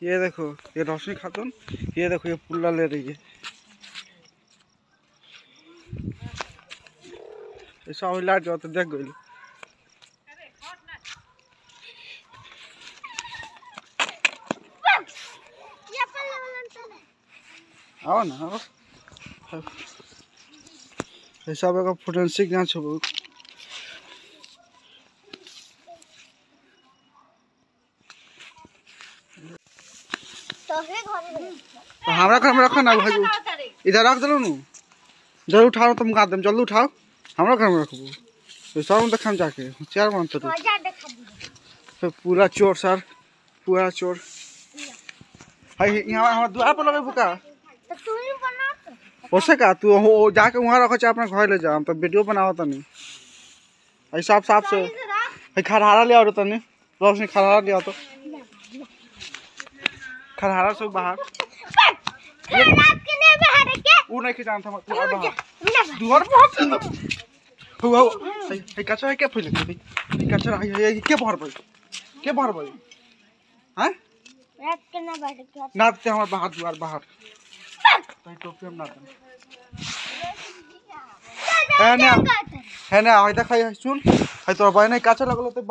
ये देखो ये रोशनी खातून, ये देखो ये पुल्ला ले रही है। ऐसा लाइट जाओ तो देख गई। आओ ना आओ, ऐसा का फोरेंसिक जांच हो। तो हमारा घर में रखो ना भाई, इधर रख दलो नु, जल्दी उठाओ तुम का दम, जल्दी उठाओ हमारा घर में रखो। तो सर में देखम जाके चार मान तो फिर पूरा चोर सर, पूरा चोर भाई यहाँ हमारे द्वार पर लगे बुका हो सका। तू हो जाके वहाँ रखो चाहे अपना घर ले जा, हम तो वीडियो बनाओ तनी ऐसा साफ साफ से। भाई खरहारा ले आओ तनी, रोशनी खरहारा ले आओ तो खरहारा से बाहर वो नहीं खिंचान था दुआर बहुत हुआ है कचरा है क्या फैले भाई कचरा है के बाहर भाई के बाहर भाई हैं रात के ना बैठ के नाते हमारे बाहर दुआर बाहर तो टोपी हम नाते है ना है देख सुन है तो भाई नहीं कचरा लगलो तो